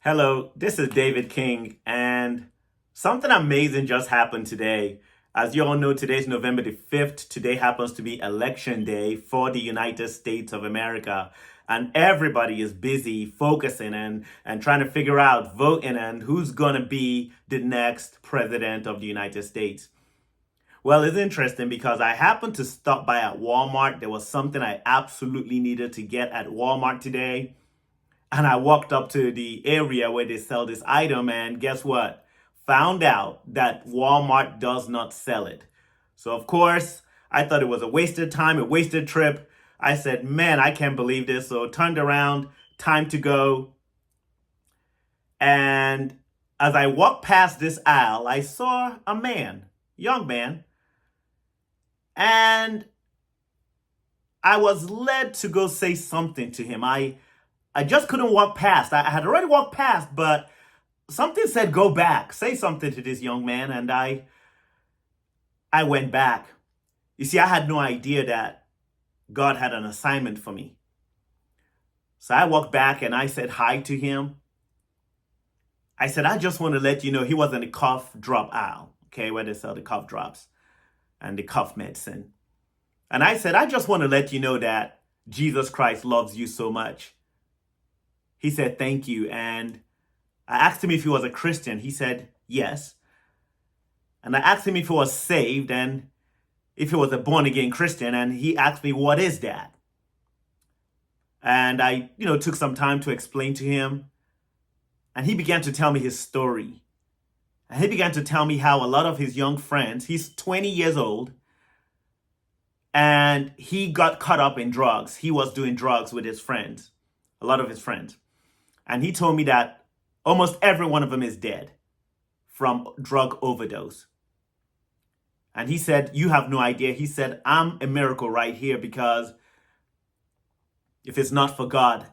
Hello, this is David King, and something amazing just happened today. As you all know, today's November the 5th. Today happens to be election day for the United States of America. And everybody is busy focusing and trying to figure out voting and who's going to be the next president of the United States. Well, it's interesting because I happened to stop by at Walmart. There was something I absolutely needed to get at Walmart today. And I walked up to the area where they sell this item, and guess what? Found out that Walmart does not sell it. So, of course, I thought it was a wasted time, a wasted trip. I said, man, I can't believe this. So, turned around, time to go. And as I walked past this aisle, I saw a man, young man, and I was led to go say something to him. I just couldn't walk past. I had already walked past, but something said, go back, say something to this young man. And I went back. You see, I had no idea that God had an assignment for me. So I walked back and I said hi to him. I said, I just want to let you know he was in the cough drop aisle, okay, where they sell the cough drops and the cough medicine. And I said, I just want to let you know that Jesus Christ loves you so much. He said, thank you. And I asked him if he was a Christian. He said, yes. And I asked him if he was saved and if he was a born-again Christian. And he asked me, what is that? And I, took some time to explain to him. And he began to tell me his story. And he began to tell me how a lot of his young friends, he's 20 years old, and he got caught up in drugs. He was doing drugs with his friends, a lot of his friends. And he told me that almost every one of them is dead from drug overdose. And he said, you have no idea. He said, I'm a miracle right here because if it's not for God,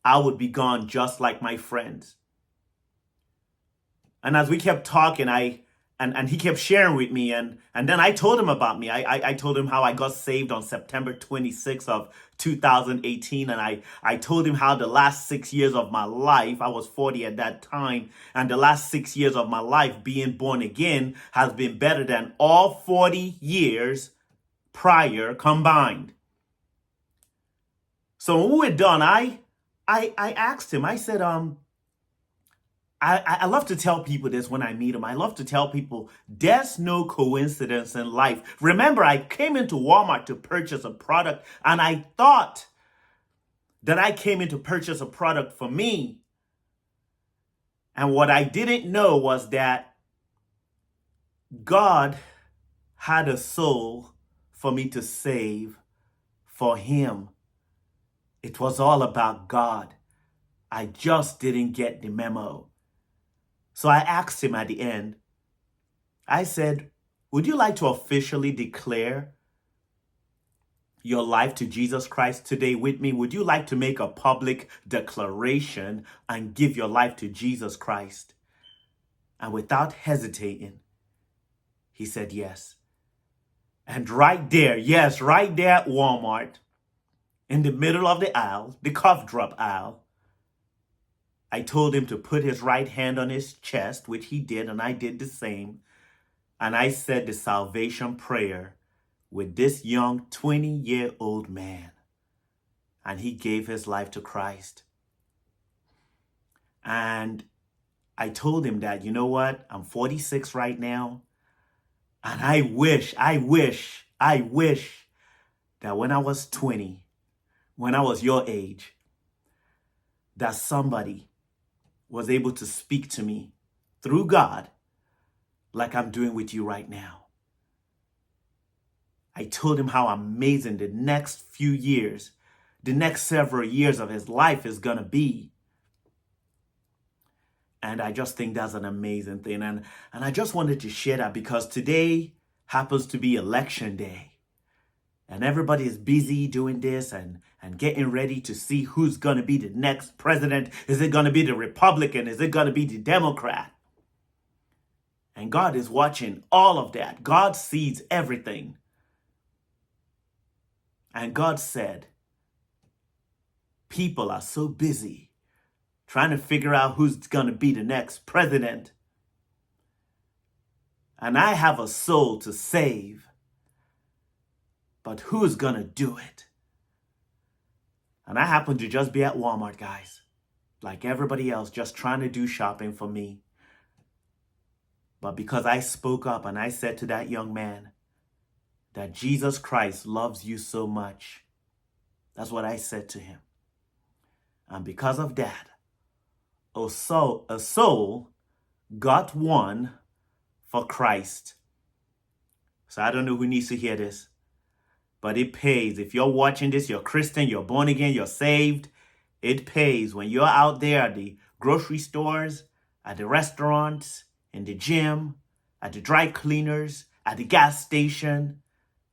I would be gone just like my friends. And as we kept talking, and he kept sharing with me, and then I told him about me. I told him how I got saved on September 26th of 2018, and I told him how the last 6 years of my life, I was 40 at that time, and the last 6 years of my life being born again has been better than all 40 years prior combined. So when we were done, I asked him, I said, I love to tell people this when I meet them. I love to tell people there's no coincidence in life. Remember, I came into Walmart to purchase a product, and I thought that I came in to purchase a product for me. And what I didn't know was that God had a soul for me to save for him. It was all about God. I just didn't get the memo. So I asked him at the end, I said, would you like to officially declare your life to Jesus Christ today with me? Would you like to make a public declaration and give your life to Jesus Christ? And without hesitating, he said yes. And right there, yes, right there at Walmart, in the middle of the aisle, the cough drop aisle, I told him to put his right hand on his chest, which he did, and I did the same. And I said the salvation prayer with this young 20-year-old man. And he gave his life to Christ. And I told him that, you know what? I'm 46 right now. And I wish that when I was 20, when I was your age, that somebody was able to speak to me through God like I'm doing with you right now. I told him how amazing the next few years, the next several years of his life is going to be. And I just think that's an amazing thing. And I just wanted to share that because today happens to be election day. And everybody is busy doing this and getting ready to see who's going to be the next president. Is it going to be the Republican? Is it going to be the Democrat? And God is watching all of that. God sees everything. And God said, people are so busy trying to figure out who's going to be the next president. And I have a soul to save. But who's going to do it? And I happen to just be at Walmart, guys, like everybody else, just trying to do shopping for me. But because I spoke up and I said to that young man that Jesus Christ loves you so much, that's what I said to him. And because of that, a soul got won for Christ. So I don't know who needs to hear this, but it pays. If you're watching this, you're Christian, you're born again, you're saved, it pays. When you're out there at the grocery stores, at the restaurants, in the gym, at the dry cleaners, at the gas station,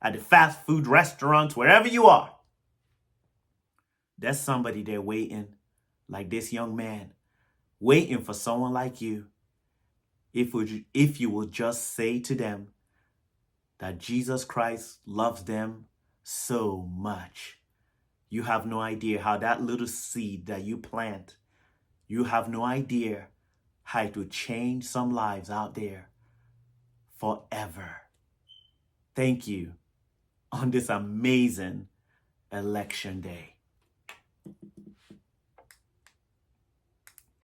at the fast food restaurants, wherever you are, there's somebody there waiting, like this young man, waiting for someone like you. If you will just say to them that Jesus Christ loves them so much. You have no idea how that little seed that you plant, you have no idea how it will change some lives out there forever. Thank you on this amazing election day.